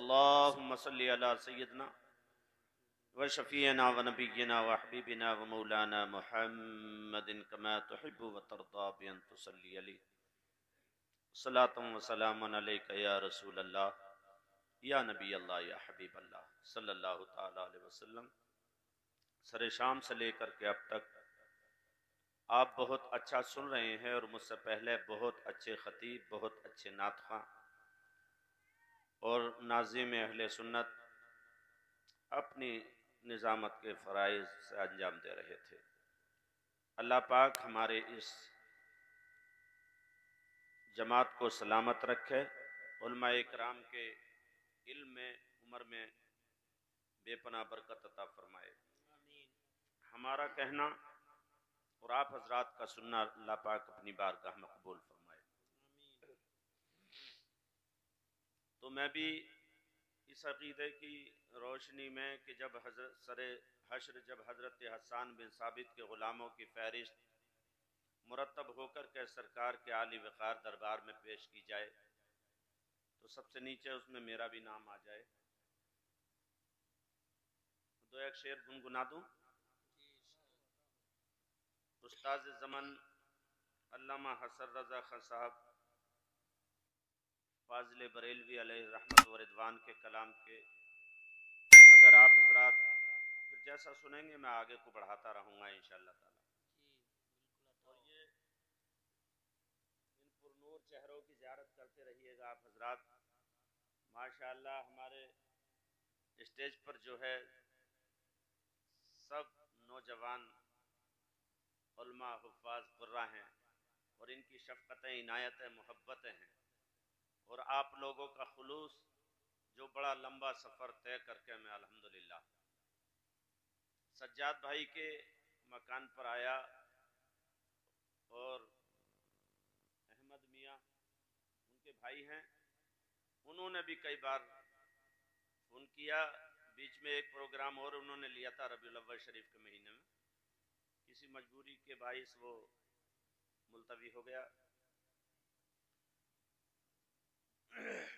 अल्लाहुम्मा सल्ली अला सय्यदना व शफ़ीना व नबीना व हबीबिना व मौलाना मुहम्मदिन कमा तुहिब्बु व तर्दा बि अन तुसल्ली अलैहि सलातुम व सलामुन अलैका या रसूल अल्लाह या नबी अल्लाह या हबीब अल्लाह सल्लल्लाहु तआला अलैहि वसल्लम। सरे शाम से लेकर के अब तक आप बहुत अच्छा सुन रहे हैं और मुझसे पहले बहुत अच्छे खतीब, बहुत अच्छे नातख़ा और नाज़िम अहले सुन्नत अपनी निज़ामत के फ़राइज़ से अंजाम दे रहे थे। अल्लाह पाक हमारे इस जमात को सलामत रखे, उलमाए इकराम के इल्म में, उम्र में बेपनाह बरकत अता फरमाए। हमारा कहना और आप हजरात का सुनना अल्लाह पाक अपनी बारगाह में कबूल फरमाए। तो मैं भी इस अक़ीदे की रोशनी में कि जब सरे हश्र जब हज़रत हसन बिन साबित के ग़ुलामों की फ़हरिस्त मुरतब होकर के सरकार के आली वक़ार दरबार में पेश की जाए तो सबसे नीचे उसमें मेरा भी नाम आ जाए। तो एक शेर गुनगुना दूँ। उस्ताद ज़मन अल्लामा हसन रज़ा खां साहब फाज़िल बरेलवी अलैहि रहमत व रिदवान के कलाम के अगर आप हजरात फिर जैसा सुनेंगे मैं आगे को बढ़ाता रहूँगा इंशाअल्लाह ताला। और ये इन पुरनूर चेहरों की ज़ियारत करते रहिएगा आप हजरात। माशाअल्लाह हमारे स्टेज पर जो है सब नौजवान उलमा हुफ़्फ़ाज़ क़ुर्रा हैं और इनकी शफ़क़तें, इनायतें, मोहब्बतें हैं और आप लोगों का खुलूस जो बड़ा लंबा सफ़र तय करके मैं अल्हम्दुलिल्लाह सज्जाद भाई के मकान पर आया और अहमद मियाँ उनके भाई हैं, उन्होंने भी कई बार फ़ोन किया। बीच में एक प्रोग्राम और उन्होंने लिया था रबीउल अव्वल शरीफ के महीने में, किसी मजबूरी के बाइस वो मुलतवी हो गया।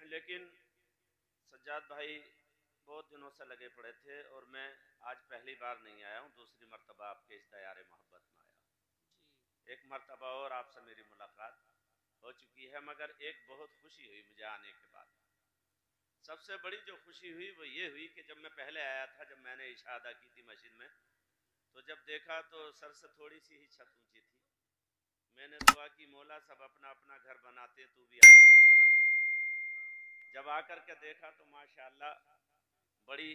लेकिन सज्जाद भाई बहुत दिनों से लगे पड़े थे और मैं आज पहली बार नहीं आया हूँ, दूसरी मरतबा आपके इस दयारे मोहब्बत में आया। एक मरतबा और आपसे मेरी मुलाकात हो चुकी है, मगर एक बहुत खुशी हुई मुझे आने के बाद। सबसे बड़ी जो खुशी हुई वो ये हुई कि जब मैं पहले आया था, जब मैंने इशा अदा की थी मस्जिद में, तो जब देखा तो सर से थोड़ी सी ही छत ऊंची थी। मैंने दुआ की, मौला सब अपना अपना घर बनाते, तू भी अपना घर बना। जब आकर के देखा तो माशाअल्लाह बड़ी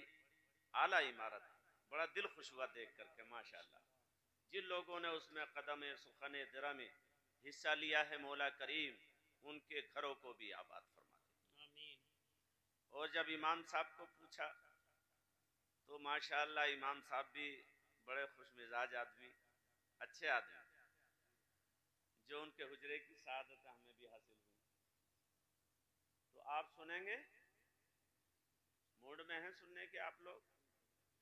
आला इमारत, बड़ा दिल खुश हुआ देख करके माशाअल्लाह। जिन लोगों ने उसमें कदम सुखने दरा में हिस्सा लिया है, मौला करीम उनके घरों को भी आबाद फरमा दे, आमीन। और जब इमाम साहब को पूछा तो माशाअल्लाह इमाम साहब भी बड़े खुश मिजाज आदमी, अच्छे आदमी, जो उनके हुजरे की सादत हमें भी हासिल हुई। तो आप सुनेंगे, मूड में हैं सुनने के आप लोग।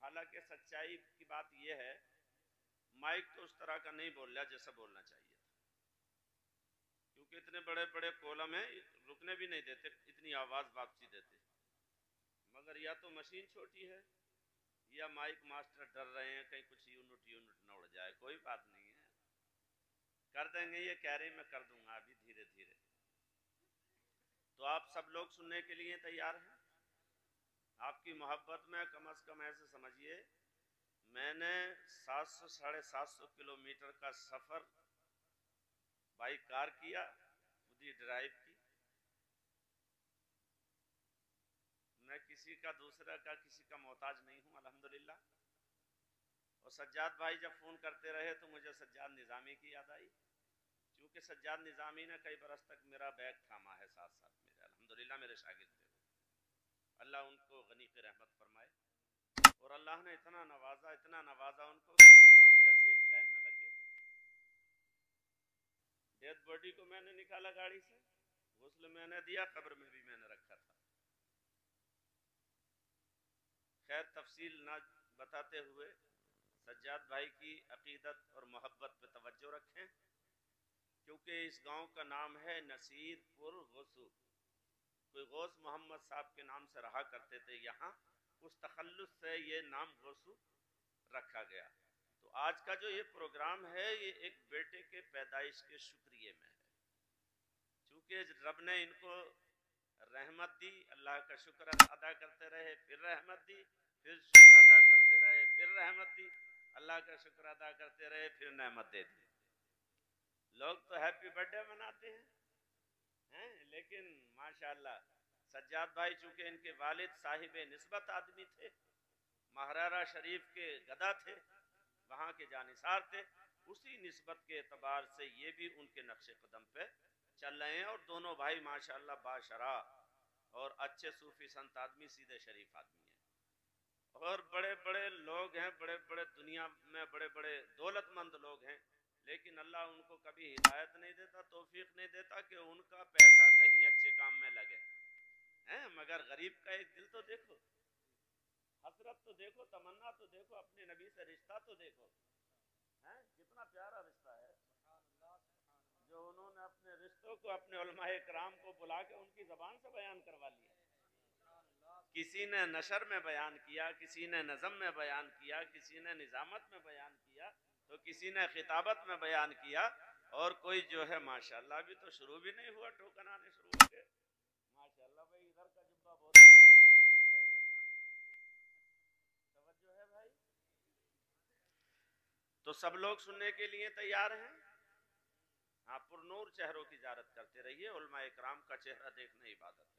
हालांकि सच्चाई की बात यह है, माइक तो उस तरह का नहीं बोल रहा जैसा बोलना चाहिए था, क्योंकि इतने बड़े बड़े कॉलम हैं, रुकने भी नहीं देते, इतनी आवाज़ वापसी देते। मगर या तो मशीन छोटी है या माइक मास्टर डर रहे हैं कहीं कुछ यूनिट न उड़ जाए। कोई बात नहीं है, कर देंगे, ये कह रहे मैं कर दूंगा अभी धीरे धीरे। तो आप सब लोग सुनने के लिए तैयार हैं? आपकी मोहब्बत में कम से कम ऐसे समझिए, मैंने 700 750 किलोमीटर का सफ़र बाई कार किया, खुद ही ड्राइव की। मैं किसी का, दूसरा का, किसी का मोहताज नहीं हूँ अल्हम्दुलिल्लाह। और सज्जाद भाई जब फ़ोन करते रहे तो मुझे सज्जाद निज़ामी की याद आई, क्योंकि सज्जाद निज़ामी ने कई बरस तक मेरा बैग थामा है साथ साथ मेरे, अल्हम्दुलिल्लाह मेरे शागिर्द थे। अल्लाह उनको गनी की रहमत फरमाए। और अल्लाह ने इतना नवाजा उनको कि फिर तो हम जैसे लाइन में लग गए थे। डेड बॉडी को मैंने निकाला गाड़ी से, गुस्ल मैंने दिया, कब्र में भी मैंने रखा था। खैर तफसील ना बताते हुए सज्जाद भाई की अकीदत और मोहब्बत पे तवज्जो रखें, क्योंकि इस गांव का नाम है नसीरपुर गसू। कोई गौस मोहम्मद साहब के नाम से रहा करते थे यहाँ, उस तखल्लुस से ये नाम गौसू रखा गया। तो आज का जो ये प्रोग्राम है ये एक बेटे के पैदाइश के शुक्रिये में है, चूँकि रब ने इनको रहमत दी, अल्लाह का शुक्र अदा करते रहे, फिर रहमत दी, फिर शुक्र अदा करते रहे, फिर रहमत दी, अल्लाह का शुक्र अदा करते रहे, फिर नेमत दे दी। लोग तो हैप्पी बर्थडे मनाते हैं, लेकिन माशाल्लाह सज्जाद भाई चूंकि इनके वालिद साहिब निस्बत आदमी थे, महारारा शरीफ के गदा थे, वहाँ के जानिसार थे, उसी निस्बत के एतबार से ये भी उनके नक्शे कदम पे चल रहे हैं। और दोनों भाई माशाल्लाह बाशरा और अच्छे सूफी संत आदमी, सीधे शरीफ आदमी हैं और बड़े बड़े लोग हैं, बड़े बड़े दुनिया में बड़े बड़े दौलतमंद लोग हैं, लेकिन अल्लाह उनको कभी हिदायत नहीं देता, तौफीक नहीं देता कि उनका पैसा कहीं अच्छे काम में लगे हैं। मगर गरीब का एक दिल तो देखो, हसरत तो देखो, तमन्ना तो देखो, अपने नबी से रिश्ता तो देखो, हैं कितना प्यारा रिश्ता है जो उन्होंने अपने रिश्तों को अपने उलमाए कराम को बुला के उनकी ज़बान से बयान करवा लिया। किसी ने नशर में बयान किया, किसी ने नज़म में बयान किया, किसी ने निज़ामत में बयान किया, तो किसी ने खिताबत में बयान किया, और कोई जो है माशाल्लाह अभी तो शुरू भी नहीं हुआ, टोकन आने शुरू हो गए। माशाल्लाह भाई, इधर का जुब्बा बहुत अच्छा है, इधर ठीक रहेगा, तवज्जो है भाई। तो सब लोग सुनने के लिए तैयार हैं? हाँ, पुरनूर चेहरों की ज़ियारत करते रहिए, उलमा इकराम का चेहरा देखना इबादत है।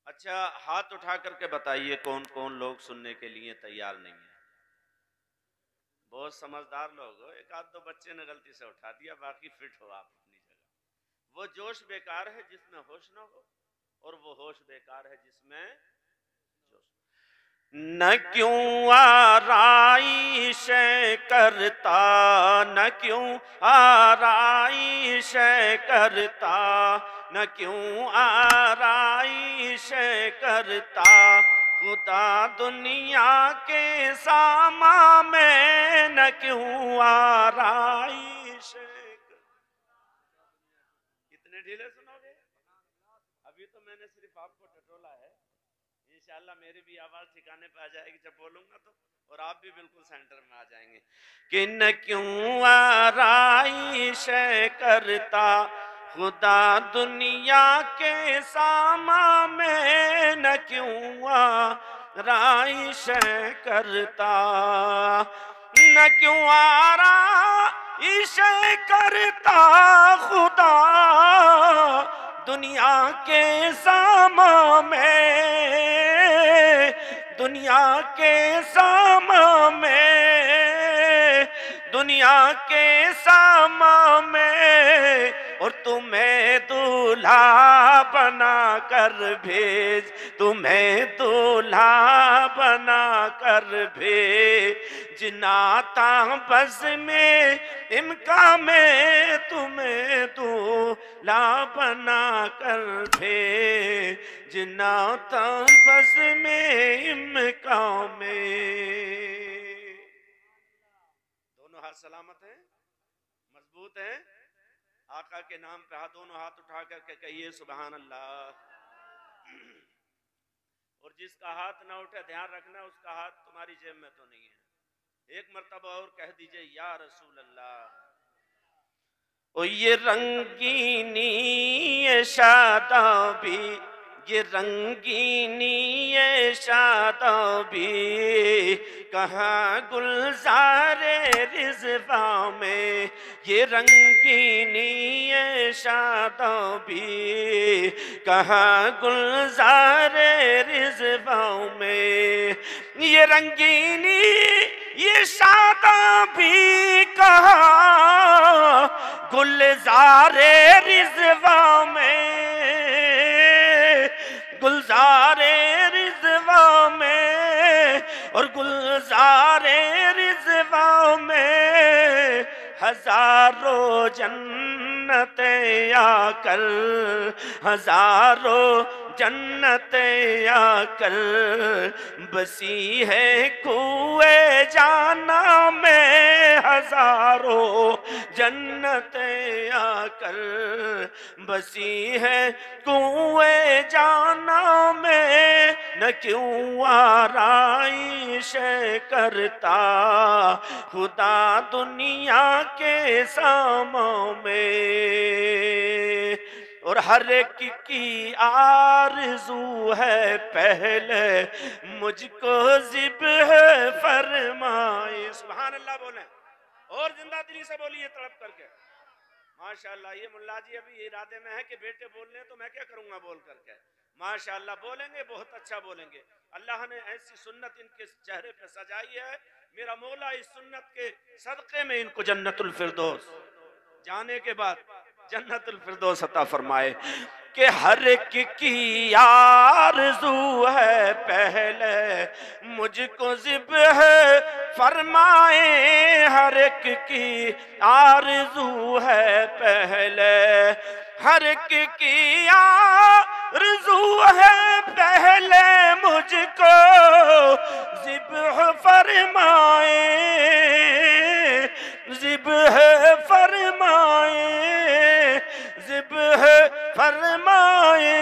अच्छा, हाथ उठा करके बताइए कौन कौन लोग सुनने के लिए तैयार नहीं है। बहुत समझदार लोग हो, एक आध दो बच्चे ने गलती से उठा दिया, बाकी फिट हो आप अपनी जगह। वो जोश बेकार है जिसमें होश न हो, और वो होश बेकार है जिसमें जोश न। क्यों आराइश करता, न क्यों आराइश करता, न क्यों आराइश करता, खुदा दुनिया के सामा में न क्यों आराइश। कितने ढीले सुनोगे? अभी तो मैंने सिर्फ आपको टटोला है, इंशाल्लाह मेरी भी आवाज ठिकाने पे आ जाएगी जब बोलूंगा तो, और आप भी बिल्कुल सेंटर में आ जाएंगे। कि न क्यों आराइश करता, खुदा दुनिया के सामा में न क्यों आराइश करता, न क्यों आराइश करता, खुदा दुनिया के सामा में, दुनिया के सामा में, दुनिया के सामा में, और तुम्हें दूल्हा बना कर भेज, तुम्हें दूल्हा बना कर भेज, नाता बस में इनका में, तुम्हें दूल्हा बना कर भेज, नाता बस में इनका में। दोनों हाथ सलामत हैं, मजबूत हैं। आका के नाम पे दोनों हाथ उठा करके कहिए सुभान अल्लाह। और जिसका हाथ ना उठे ध्यान रखना, उसका हाथ तुम्हारी जेब में तो नहीं है। एक मर्तबा और कह दीजिए या रसूल अल्लाह। ओ ये रंगीनी ये शादाबी, ये रंगीनी ये शादाबी, कहाँ गुलजारे रिज़वा में, ये रंगीनी ये शादाबी, कहाँ गुलजारे रिज़वा में, ये रंगीनी ये शादाबी, कहाँ गुलजारे रिज़वा में, गुलजारे रिज़वा में, और गुलजारे रिज़वा में हजारों जन्नतें आकर, हजारों जन्नतें आकर बसी है कुएं जाना में, हजारों जन्नतें आकर बसी है कुएं जाना में। न क्यों आराइश करता खुदा दुनिया के सामों में, और हर एक की आरज़ू है पहले मुझको ज़िब्ह फरमाए। सुभान अल्लाह बोले और जिंदा दिली से बोलिए तड़प करके। माशाअल्लाह, ये मुल्ला जी अभी इरादे में है कि बेटे बोल रहे हैं तो मैं क्या करूंगा बोल करके। माशाअल्लाह बोलेंगे, बहुत अच्छा बोलेंगे। अल्लाह ने ऐसी सुन्नत इनके चेहरे पे सजाई है। मेरा मौला इस सुन्नत के सदक़े में इनको जन्नतुल फिरदौस जाने के बाद जन्नतुल फिरदौस अता फरमाए। कि हर एक की आरज़ू है पहले मुझको ज़िब्ह फरमाए, हर एक की आरज़ू है पहले, हर एक की आरज़ू है पहले मुझको ज़िब्ह फरमाए, ज़िब्ह फरमाए, ज़िब्ह फरमाए।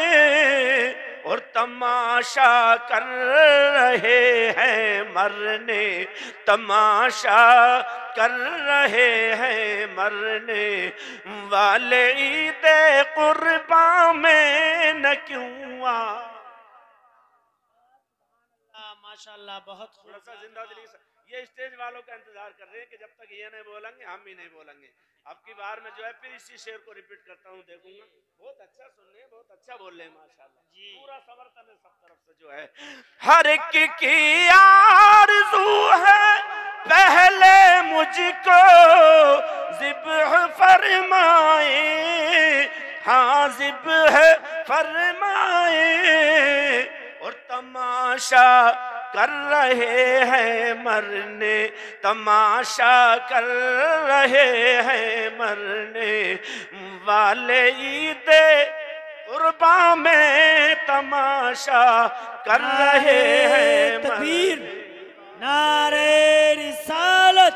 और तमाशा कर रहे हैं मरने, तमाशा कर रहे हैं मरने वाले ईद कुर्बा में न क्यों आ। माशाअल्लाह बहुत थोड़ा सा जिंदा दिली से ये स्टेज वालों का इंतजार कर रहे हैं कि जब तक ये नहीं बोलेंगे हम भी नहीं बोलेंगे। अब की बार में जो है फिर इसी शेर को रिपीट करता हूँ, देखूंगा। बहुत अच्छा सुन रहे हैं, बहुत अच्छा बोल रहे हैं माशाल्लाह जी। पूरा समर्थन है सब तरफ से जो है। हर एक की आरज़ू है पहले मुझको ज़िब्ह फरमाए, हाँ ज़िब्ह फरमाए। और तमाशा कर रहे हैं मरने, तमाशा कर रहे हैं मरने वाले ईद कुर्बा में तमाशा कर रहे हैं। तकबीर, नारे रिसालत,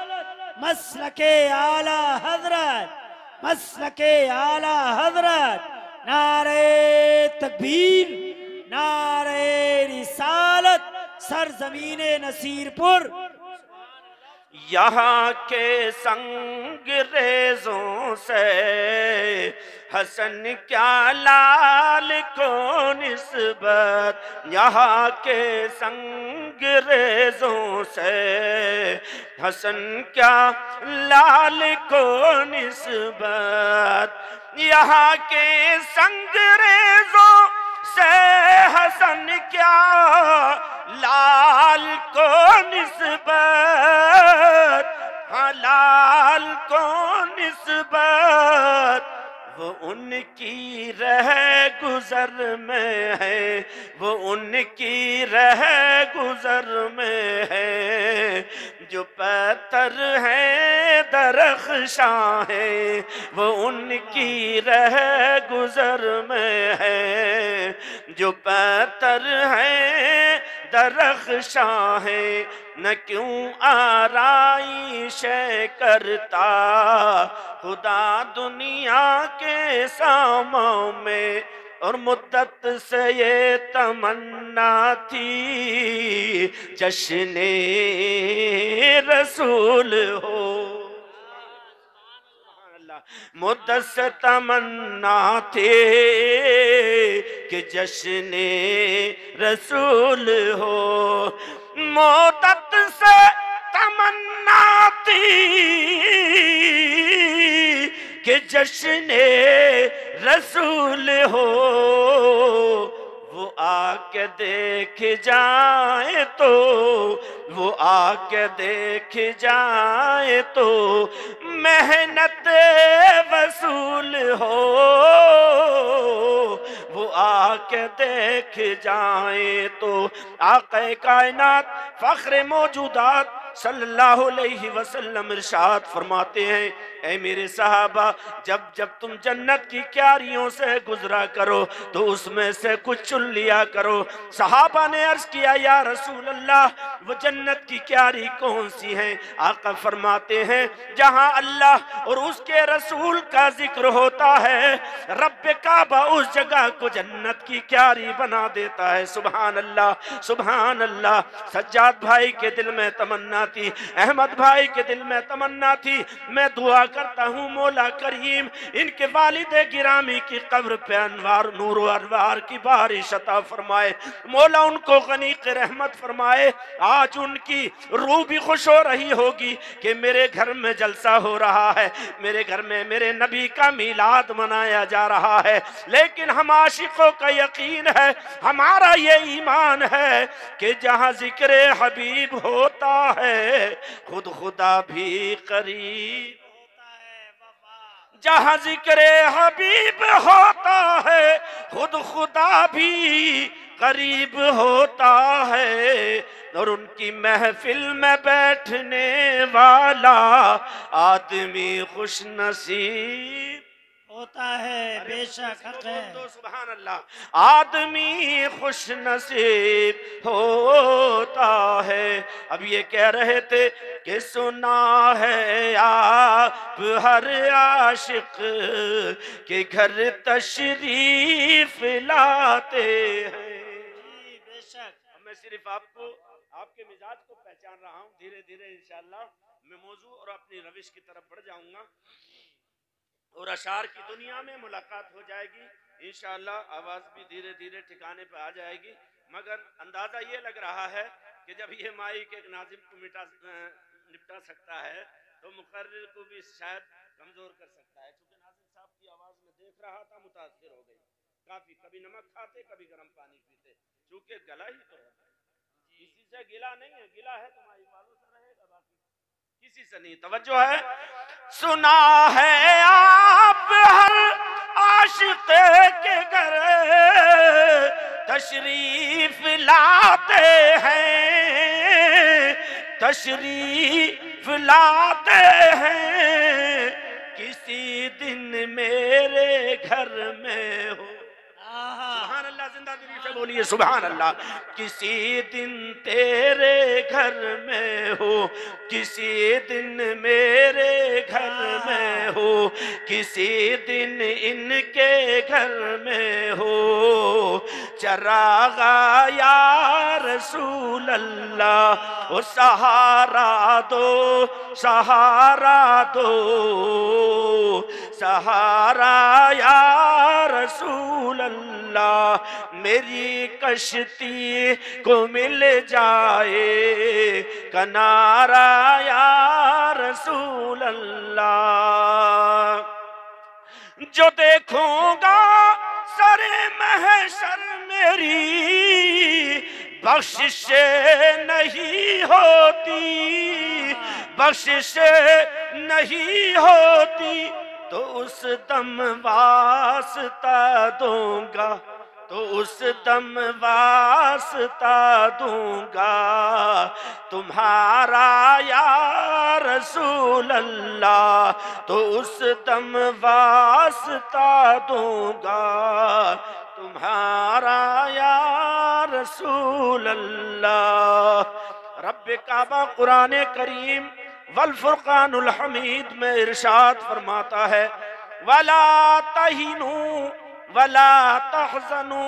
मसलके आला हजरत, मसलके आला हजरत, नारे तकबीर, नारे रिसालत, सरजमीने नसीरपुर। यहाँ के संग रेजों से हसन क्या लाल को निस्बत, यहाँ के संग रेजों से हसन क्या लाल को निस्बत, यहाँ के संग रेजों से हसन क्या लाल को निस्बत, हाँ लाल को निस्बत। वो उनकी रह गुजर में है, वो उनकी रह गुजर में है, जो पत्थर है दरख्शां है, वो उनकी रह गुजर में है, जो पत्थर है दरख्शां है। न क्यों आराइश करता खुदा दुनिया के सामों में। और मुद्दत से ये तमन्ना थी जश्ने रसूल हो, मुद्दत से तमन्ना थी कि जश्ने रसूल हो, मुद्दत से तमन्ना थी कि जश्ने रसूल हो। वो आके देख जाए तो, वो आके देख जाए तो मेहनत वसूल हो। वो आके देख जाए तो आक़े कायनात फ़ख्र मौजूदात सल्लल्लाहु अलैहि वसल्लम इरशाद फरमाते हैं, ऐ मेरे सहाबा, जब जब तुम जन्नत की क्यारियों से गुजरा करो तो उसमें से कुछ चुन लिया करो। सहाबा ने अर्ज किया, या रसूल अल्लाह, वो जन्नत की क्यारी कौन सी है? आका फरमाते हैं, जहां अल्लाह और उसके रसूल का जिक्र होता है, रब्बे काबा उस जगह को जन्नत की क्यारी बना देता है। सुभान अल्लाह, सुभान अल्लाह। सज्जाद भाई के दिल में तमन्ना थी, अहमद भाई के दिल में तमन्ना थी, मैं दुआ करता हूँ मौला करीम इनके वालिदे गिरामी की कब्र पे अनवार नूर व अनवार की बारिश अता फरमाए, मौला उनको गनी की रहमत फरमाए। आज उनकी रूह भी खुश हो रही होगी कि मेरे घर में जलसा हो रहा है, मेरे घर में मेरे नबी का मीलाद मनाया जा रहा है। लेकिन हम आशिकों का यकीन है, हमारा ये ईमान है कि जहां जिक्र हबीब होता है खुद खुदा भी करीब, जहां जिक्र हबीब होता है खुद खुदा भी करीब होता है। और उनकी महफिल में बैठने वाला आदमी खुश नसीब होता है, बेशक हक है। सुभान अल्लाह, आदमी खुश नसीब होता है। अब ये कह रहे थे कि सुना है आप हर आशिक के घर तशरीफ लाते हैं। बेशक मैं सिर्फ आपको आपके मिजाज को पहचान रहा हूँ, धीरे धीरे इंशाअल्लाह मैं मौजू और अपनी रविश की तरफ बढ़ जाऊंगा और अशार की दुनिया में मुलाकात हो जाएगी इंशाअल्लाह। आवाज भी धीरे धीरे ठिकाने पर आ जाएगी, मगर अंदाजा ये लग रहा है कि जब ये माइक एक नाजिम को निपटा सकता है तो मुकर्रिर को भी शायद कमजोर कर सकता है। क्योंकि नाजिम साहब की आवाज में देख रहा था, मुतासिर हो गई काफी, कभी नमक खाते कभी गर्म पानी पीते, चूंकि गला ही तो है, किसी से गिला नहीं है, गिला है तो माइक वालों से रहेगा, बाकी किसी से नहीं। तवज्जो है। सुना है आप हर आशिक के घर तशरीफ लाते हैं, तशरीफ लाते हैं, किसी दिन मेरे घर में हो। सुभान अल्लाह, जिंदा दिली से बोलिए सुभान अल्लाह। किसी दिन तेरे घर में हो, किसी दिन मेरे घर में हो, किसी दिन इनके घर में हो। चरागा या रसूल अल्लाह, ओ सहारा दो, सहारा दो, सहारा या रसूल अल्लाह। मेरी कश्ती को मिल जाए किनारा या रसूल अल्लाह। जो देखूंगा सरे महशर मेरी बख्शिश नहीं होती, बख्शिश नहीं होती, तो उस दम वास्ता दूंगा, तो उस दम वास्ता दूंगा तुम्हारा या रसूल अल्लाह, तो उस दम वास्ता दूंगा तुम्हारा या रसूल अल्लाह। रब्बे काबा कुरान करीम वल फुरकानुल हमीद में इरशाद फरमाता है, वला तहिनू वला तहज़नू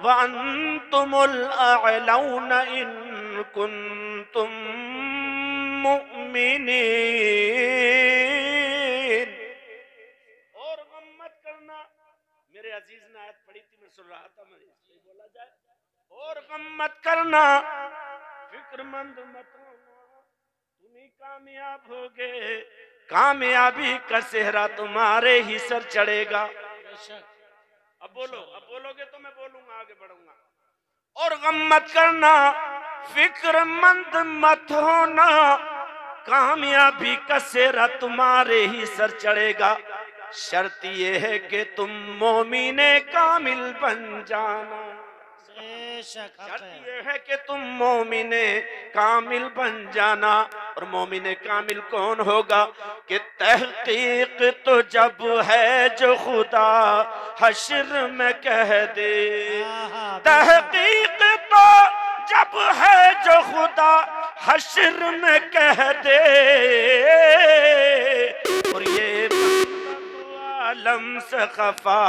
व अंतुमुल अअलौन इन कुंतुम मुमिनीन। और गम मत करना, मेरे अजीज ने आयत पढ़ी थी, मैं सुन रहा था, मैं इसलिए बोला जाए। और गम मत करना, फिक्रमंद मत होना, तुम ही कामयाब होगे, कामयाबी का सेहरा तुम्हारे ही सर चढ़ेगा। अब बोलो, अब बोलोगे तो मैं बोलूंगा, आगे बढ़ूंगा। और गम मत करना, फिक्रमंद मत होना, कामयाबी का सेहरा तुम्हारे ही सर चढ़ेगा। शर्त ये है कि तुम मोमिने कामिल बन जाना। बेशक हक शर्त है। ये है कि तुम मोमिने कामिल बन जाना। और मोमिने कामिल कौन होगा? कि तहकीक तो जब है जो खुदा हश्र में कह दे। हाँ बेशक। तहकीक तो जब है जो खुदा हश्र में कह दे। और ये आलम से खफा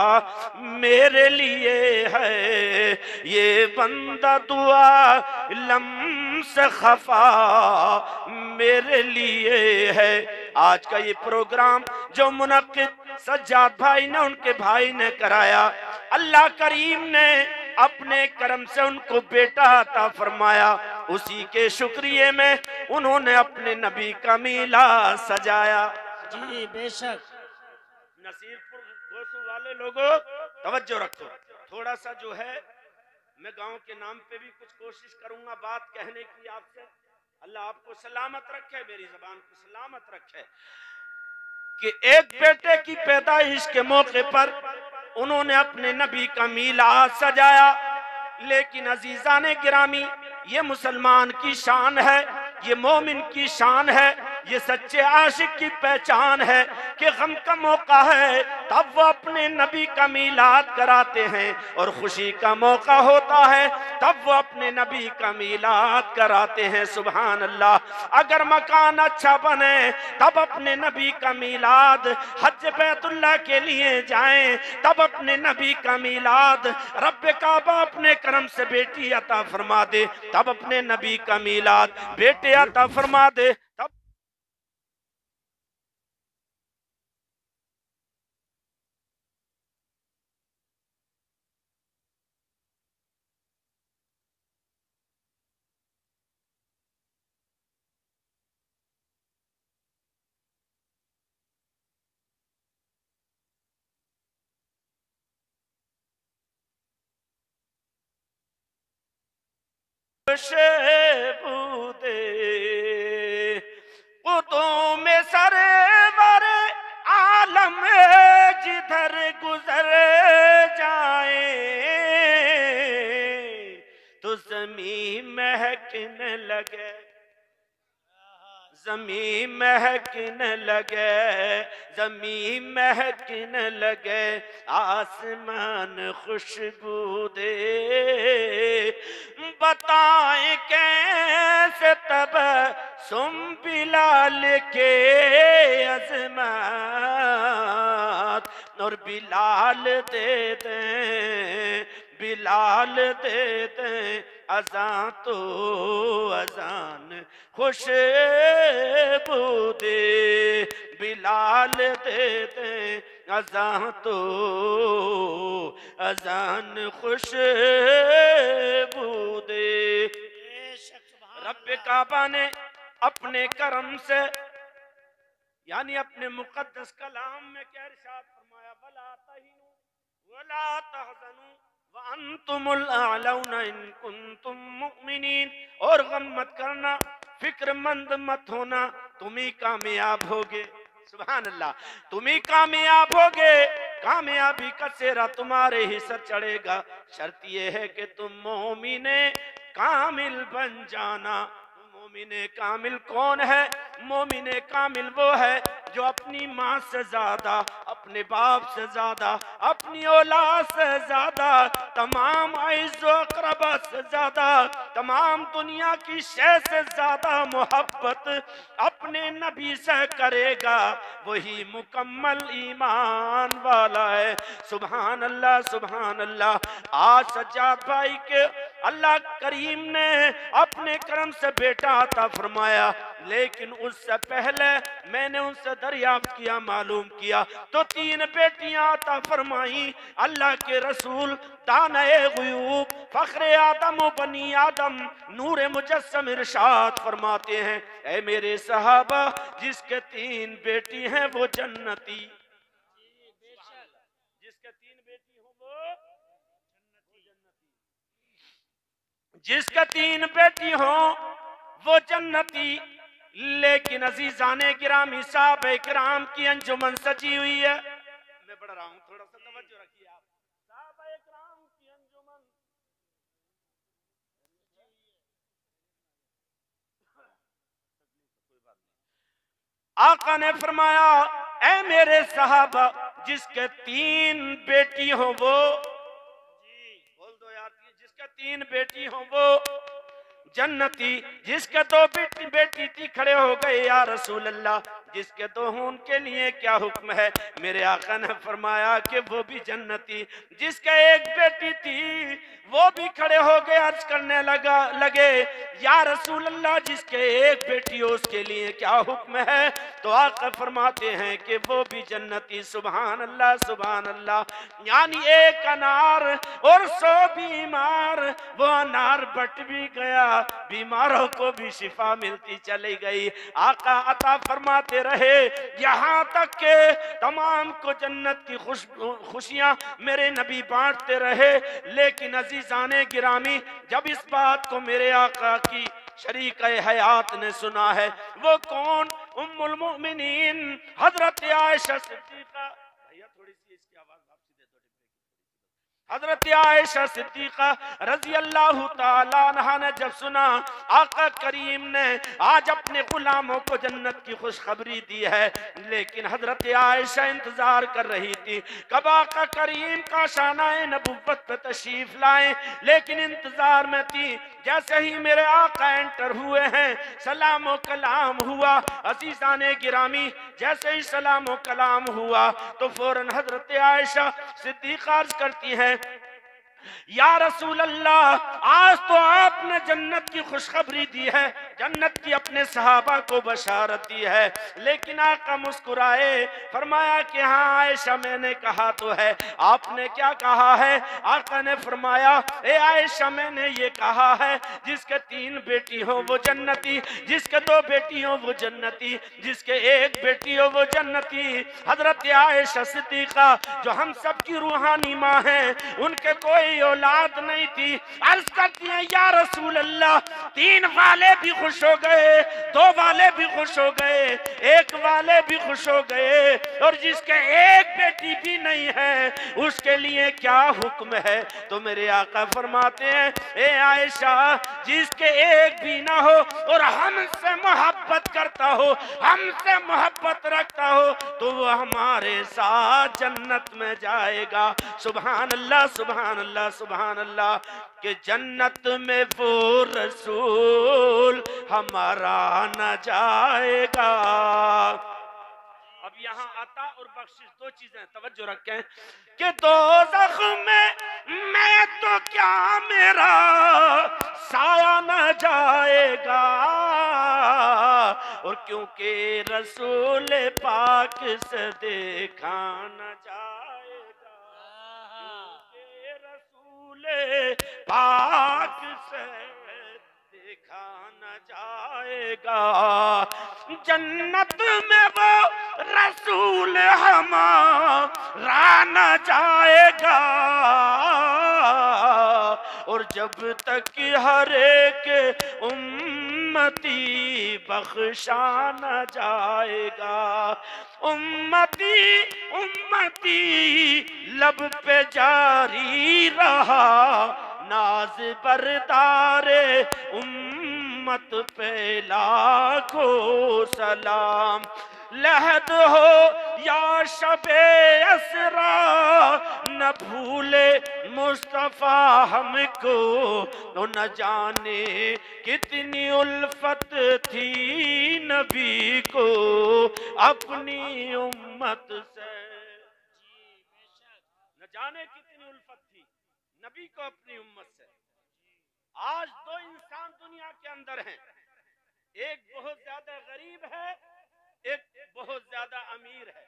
मेरे लिए है, ये बंदा दुआ लम से खफा मेरे लिए है। आज का ये प्रोग्राम जो मुनक्किद सज्जाद भाई ने उनके भाई ने कराया, अल्लाह करीम ने अपने करम से उनको बेटा अता फरमाया। उसी के शुक्रिये में उन्होंने अपने नबी का मीला सजाया। जी बेशक। नसीरपुर गोसू वाले लोगों तवज्जो रखो। थोड़ा सा जो है मैं गांव के नाम पे भी कुछ कोशिश करूंगा बात कहने की आपसे। अल्लाह आपको सलामत रखे, मेरी जबान को सलामत रखे। कि एक बेटे की पैदाइश के मौके पर उन्होंने अपने नबी का मीलाद सजाया। लेकिन अजीजाने गिरामी, ये मुसलमान की शान है, ये मोमिन की शान है, ये सच्चे आशिक की पहचान है कि गम का मौका है तब वो अपने नबी का मीलाद कराते हैं, और खुशी का मौका होता है तब वो अपने नबी का मीलाद कराते हैं। सुभान अल्लाह। अगर मकान अच्छा बने तब अपने नबी का मीलाद, हज बैतुल्लाह के लिए जाएं तब अपने नबी का मीलाद, रब्बे काबा अपने करम से बेटी अता फरमा दे तब अपने नबी का मीलाद, बेटे अता फरमा दे तब। बूदे कुतुम सरवर आलम जिधर गुजर जाए तो ज़मीं महकने लगे, ज़मीं महकने लगे, ज़मीं महकने लगे, आसमान खुशबू दे। बताएं कैसे तब सुम बिलाल के अज़मत, और बिलाल दे दें, बिलाल दे दें अज़ान तो अज़ान खुशबू दे, बिलाल दे दें अज़ान तो अज़ान खुशबू दे। रब्बे काबा ने अपने करम से यानी अपने मुकद्दस कलाम में क्या इरशाद फरमाया, वला तहिनु वला तहज़नु व अंतुमुल अअलौना इन कुंतुम मुमिनीन। और गम मत करना, फिक्रमंद मत होना, तुम ही कामयाब होगे। सुभान अल्लाह। तुम ही कामयाब होगे, कामयाबी का सेहरा तुम्हारे ही सर चढ़ेगा। शर्त यह है कि तुम मोमिने कामिल बन जाना। मोमिने कामिल कौन है? मोमिने कामिल वो है जो अपनी माँ से ज्यादा, अपने बाप से ज्यादा, अपनी औलाद से ज्यादा, तमाम आइज़ो अक़रबा से ज्यादा, तमाम दुनिया की शय से ज्यादा मोहब्बत अपने नबी से करेगा, वही मुकम्मल ईमान वाला है। सुभान अल्लाह, सुभान अल्लाह। आज सज्जाद भाई के अल्लाह करीम ने अपने करम से बेटा अता फरमाया, लेकिन उससे पहले मैंने उनसे दरियाफ्त किया, मालूम किया तो 3 बेटियां अता फरमाई। अल्लाह के रसूल दाने गुयूब फख्रे आदम व बनी आदम नूरे मुजस्सम इरशाद फरमाते हैं, ऐ मेरे सहाबा जिसके 3 बेटी हैं वो जन्नती, जिसके 3 बेटी हो वो जिसके 3 बेटी हो वो जन्नती। लेकिन अजीजाने गिरामी साहब किराम की अंजुमन सजी हुई है। मैं पढ़ रहा हूं, थोड़ा सा तवज्जो रखिए आप। साहब किराम की अंजुमन आका ने फरमाया, ऐ मेरे साहबा, जिसके 3 बेटी हो वो, बोल दो यार, जिसके 3 बेटी हो वो जन्नती, जिसके 2 बेटी थी खड़े हो गए, या रसूल अल्लाह जिसके 2 हों उनके लिए क्या हुक्म है? मेरे आका ने फरमाया कि वो भी जन्नती। जिसके 1 बेटी थी वो भी खड़े हो गए, अर्ज करने लगे या रसूल अल्लाह जिसके 1 बेटी हो उसके लिए क्या हुक्म है? तो आका फरमाते हैं कि वो भी जन्नती। सुभान अल्लाह, सुभान अल्लाह। यानी 1 अनार और 100 बीमार, वो अनार बट भी गया, बीमारों को भी शिफा मिलती चली गई। आका अता फरमाते रहे यहाँ तक के तमाम को जन्नत की खुशियां मेरे नबी बांटते रहे। लेकिन अजीजाने गिरामी, जब इस बात को मेरे आका की शरीक हयात ने सुना है, वो कौन? उम्मुल मोमिनीन हजरत आयशा सिद्दीका। भैया थोड़ी सी इसकी आवाज वापसी दे दो। हजरत आयशा सिद्दीका रजी अल्लाह ताला अन्हा ने जब सुना आका करीम ने आज अपने गुलामों को जन्नत की खुशखबरी दी है, लेकिन हजरत आयशा इंतजार कर रही थी कब आका करीम का शानाए नबुव्वत पे तशरीफ लाए, लेकिन इंतजार में थी। जैसे ही मेरे आका एंटर हुए हैं, सलाम कलाम हुआ। अजीजाने गिरामी, जैसे ही सलाम कलाम हुआ तो फौरन हजरत आयशा सिद्दीका अर्ज करती हैं, या रसूल अल्लाह, आज तो आपने जन्नत की खुशखबरी दी है, जन्नत की अपने सहाबा को बशारत दी है। लेकिन आका मुस्कुराए, फरमाया कि हाँ आयशा मैंने कहा तो है। आपने क्या कहा है? आका ने फरमाया, ए आयशा मैंने ये कहा है जिसके 3 बेटी हो वो जन्नती, जिसके 2 बेटी हो वो जन्नती, जिसके 1 बेटी हो वो जन्नती। हजरत आयशा सिद्दीका जो हम सब की रूहानी माँ है, उनके कोई औलाद नहीं थी। अर्ज करती है, या रसूल अल्लाह 3 वाले भी खुश हो गए, 2 वाले भी खुश हो गए, 1 वाले भी खुश हो गए, और जिसके 1 बेटी भी नहीं है उसके लिए क्या हुक्म है? तो मेरे आका फरमाते हैं, ए आयशा जिसके 1 भी ना हो और हमसे मोहब्बत करता हो, हमसे मोहब्बत रखता हो, तो वो हमारे साथ जन्नत में जाएगा। सुभान अल्लाह, सुभान अल्लाह, सुभान अल्लाह। कि जन्नत में वो रसूल हमारा न जाएगा। अब यहाँ अता और बख्शिश 2 चीजें तवज्जो रखें कि दोज़ख में मैं तो क्या मेरा साया न जाएगा, और क्योंकि रसूल पाक से देखा न जाएगा, क्योंकि रसूल पाक से देखा न जाएगा। जन्नत में वो रसूल हमारा न जाएगा, और जब तक हर एक उम्मती बख्शा न जाएगा। उम्मती उम्मती लब पे जारी रहा, नाज बरदारे उम्मत पे लाखों सलाम। लहद हो या शबे असरा, न भूले मुस्तफा हमको, तो न जाने कितनी उल्फत थी नबी को अपनी उम्मत से। न जाने कितनी उल्फत थी नबी को अपनी उम्मत से। आज 2 इंसान दुनिया के अंदर हैं, एक बहुत ज्यादा गरीब है, एक बहुत ज्यादा अमीर है।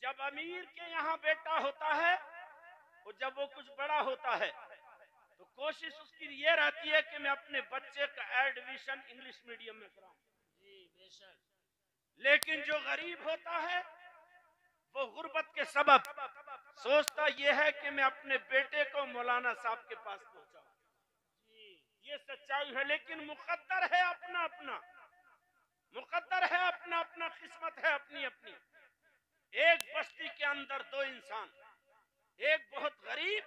जब अमीर के यहाँ बेटा होता है और जब वो कुछ बड़ा होता है तो कोशिश उसकी ये रहती है कि मैं अपने बच्चे का एडमिशन इंग्लिश मीडियम में कराऊं। लेकिन जो गरीब होता है वो गुर्बत के सबब सोचता यह है कि मैं अपने बेटे को मौलाना साहब के पास पहुंचाऊं। ये सच्चाई है, लेकिन मुकद्दर है अपना अपना, मुकद्दर है अपना अपना, किस्मत है अपनी अपनी। एक बस्ती के अंदर 2 इंसान, एक बहुत गरीब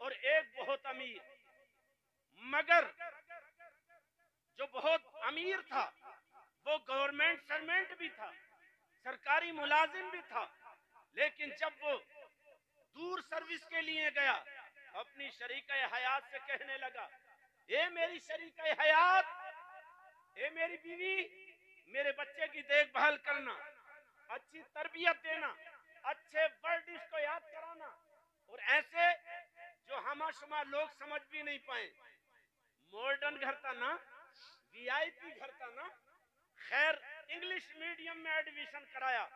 और एक बहुत अमीर। मगर जो बहुत अमीर था वो गवर्नमेंट सर्वेंट भी था, सरकारी मुलाजिम भी था, लेकिन जब वो दूर सर्विस के लिए गया, अपनी शरीका हयात से कहने लगा, ए मेरी शरीका हयात, ए मेरी बीवी, मेरे बच्चे की देखभाल करना, अच्छी तरबियत देना, अच्छे वर्ड इसको याद कराना, और ऐसे जो हमाशुमा लोग समझ भी नहीं पाए। मॉडर्न घर था ना, वीआईपी घर था ना, खैर इंग्लिश मीडियम में एडमिशन कराया।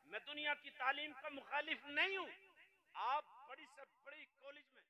मैं दुनिया की तालीम का मुखालिफ नहीं हूं, आप बड़ी से बड़ी कॉलेज में